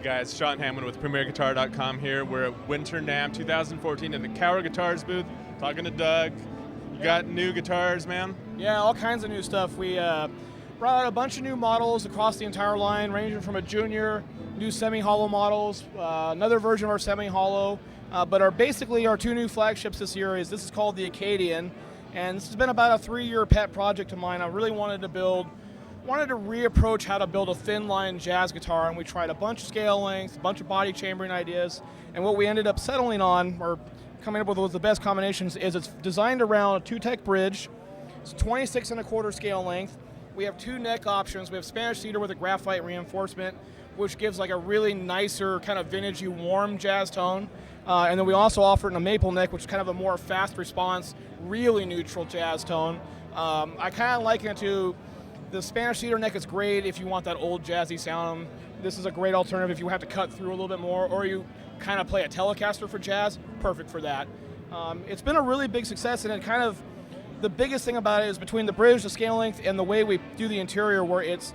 guys, Sean Hammond with PremierGuitar.com here. We're at Winter NAMM 2014 in the Cower Guitars booth, talking to Doug. You got new guitars, man? Yeah, all kinds of new stuff. We brought out a bunch of new models across the entire line, ranging from a junior, new semi-hollow models, another version of our semi-hollow, but basically our two new flagships this year this is called the Acadian, and this has been about a 3-year pet project of mine. I really wanted to reapproach how to build a thin line jazz guitar, and we tried a bunch of scale lengths, a bunch of body chambering ideas, and what we ended up settling on, or coming up with was the best combinations, is it's designed around a 2-tech bridge. It's 26 1/4 scale length. We have 2 neck options. We have Spanish cedar with a graphite reinforcement, which gives like a really nicer, kind of vintagey, warm jazz tone. And then we also offer it in a maple neck, which is kind of a more fast response, really neutral jazz tone. I kind of liken it to the Spanish cedar neck is great if you want that old jazzy sound. This is a great alternative if you have to cut through a little bit more, or you kind of play a Telecaster for jazz. Perfect for that. It's been a really big success, and it kind of, the biggest thing about it is between the bridge, the scale length, and the way we do the interior, where it's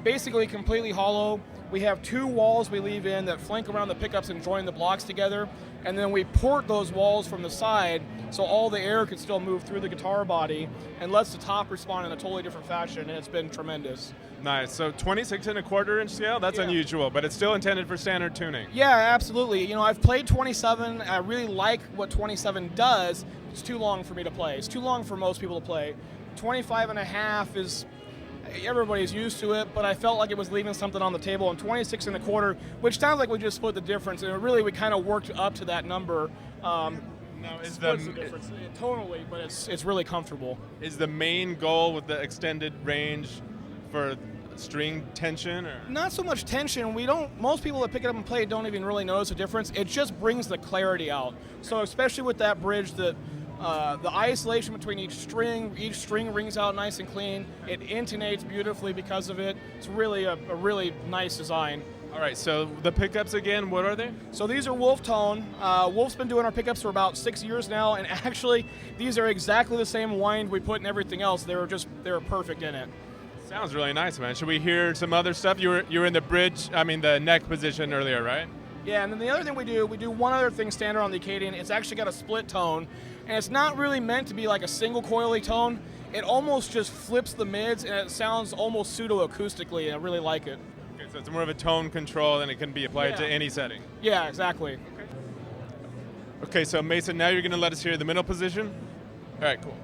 basically completely hollow. We have 2 walls we leave in that flank around the pickups and join the blocks together, and then we port those walls from the side so all the air can still move through the guitar body and lets the top respond in a totally different fashion, and it's been tremendous. Nice. So 26 1/4 inch scale, that's unusual, but it's still intended for standard tuning. Yeah, absolutely. You know, I've played 27. I really like what 27 does. It's too long for me to play. It's too long for most people to play. 25 1/2 is, everybody's used to it, but I felt like it was leaving something on the table. And 26 1/4, which sounds like we just split the difference, and really we kind of worked up to that number. Now, is the difference tonally, but it's really comfortable. Is the main goal with the extended range for string tension, or? Not so much tension. Most people that pick it up and play it don't even really notice a difference. It just brings the clarity out. So especially with that bridge, the isolation between each string rings out nice and clean. It intonates beautifully because of it. It's really a really nice design. All right, so the pickups again, what are they? So these are Wolf tone. Wolf's been doing our pickups for about 6 years now, and actually these are exactly the same wind we put in everything else. They were perfect in it. Sounds really nice, man. Should we hear some other stuff? You were in the neck position earlier, right? Yeah, and then the other thing we do one other thing standard on the Acadian. It's actually got a split tone, and it's not really meant to be like a single coily tone. It almost just flips the mids, and it sounds almost pseudo-acoustically, and I really like it. Okay, so it's more of a tone control, and it can be applied to any setting. Yeah, exactly. Okay, so Mason, now you're going to let us hear the middle position? All right, cool.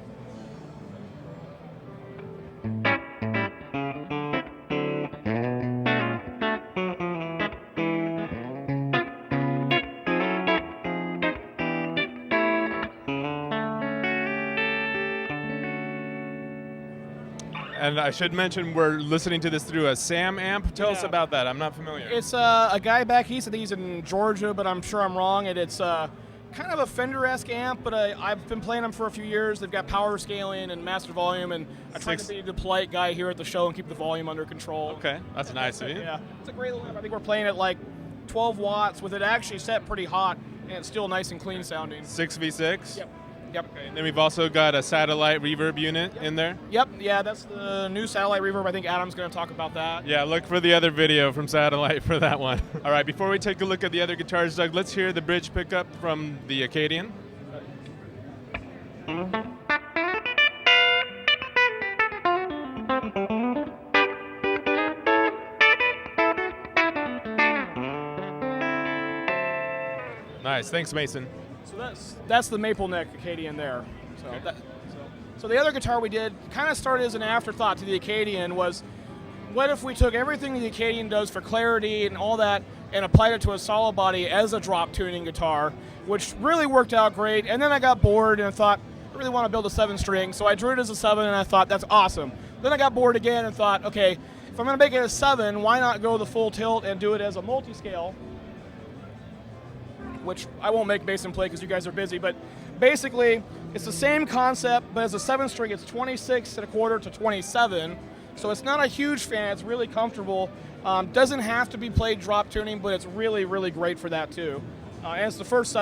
And I should mention we're listening to this through a SAM amp. Tell us about that. I'm not familiar. It's a guy back east. I think he's in Georgia, but I'm sure I'm wrong. And it's kind of a Fender-esque amp, but I've been playing them for a few years. They've got power scaling and master volume, and I try to be the polite guy here at the show and keep the volume under control. Okay, that's nice of you. Yeah, it's a great little amp. I think we're playing at like 12 watts with it actually set pretty hot, and it's still nice and clean sounding. 6v6? Yep. Okay, and then we've also got a satellite reverb unit in there. Yep, yeah, that's the new satellite reverb. I think Adam's going to talk about that. Yeah, look for the other video from Satellite for that one. All right, before we take a look at the other guitars, Doug, let's hear the bridge pickup from the Acadian. Nice, thanks, Mason. So that's the maple neck Acadian there. So the other guitar we did kind of started as an afterthought to the Acadian was, what if we took everything the Acadian does for clarity and all that and applied it to a solid body as a drop tuning guitar, which really worked out great. And then I got bored and I thought, I really want to build a 7-string, so I drew it as a 7 and I thought, that's awesome. Then I got bored again and thought, okay, if I'm going to make it a 7, why not go the full tilt and do it as a multi-scale? Which I won't make Mason play because you guys are busy, but basically it's the same concept, but as a 7-string it's 26 1/4 to 27, so it's not a huge fan. It's really comfortable. Doesn't have to be played drop tuning, but it's really, really great for that too. And it's the first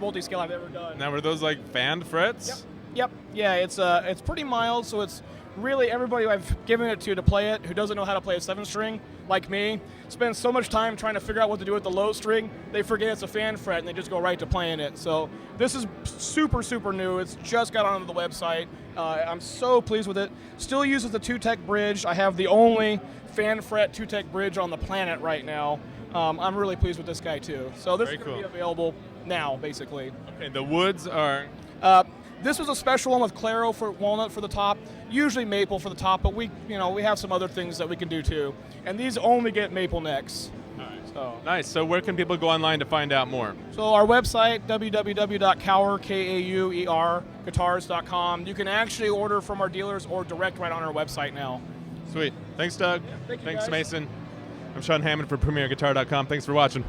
multi-scale I've ever done. Now, were those like fanned frets? Yep. Yeah, it's pretty mild, so it's really everybody I've given it to play it who doesn't know how to play a 7-string, like me, spends so much time trying to figure out what to do with the low string, they forget it's a fan fret and they just go right to playing it. So this is super, super new. It's just got onto the website. I'm so pleased with it. Still uses the 2-tech bridge. I have the only fan fret 2-tech bridge on the planet right now. I'm really pleased with this guy too. So this is going to be available now, basically. Okay, the woods are... This was a special one with Claro for walnut for the top, usually maple for the top, but we have some other things that we can do too. And these only get maple necks. All right. So. Nice. So where can people go online to find out more? So our website, www.kauer.guitars.com. You can actually order from our dealers or direct right on our website now. Sweet. Thanks, Doug. Yeah, thanks, Thanks, guys. Mason. I'm Sean Hammond for PremierGuitar.com. Thanks for watching.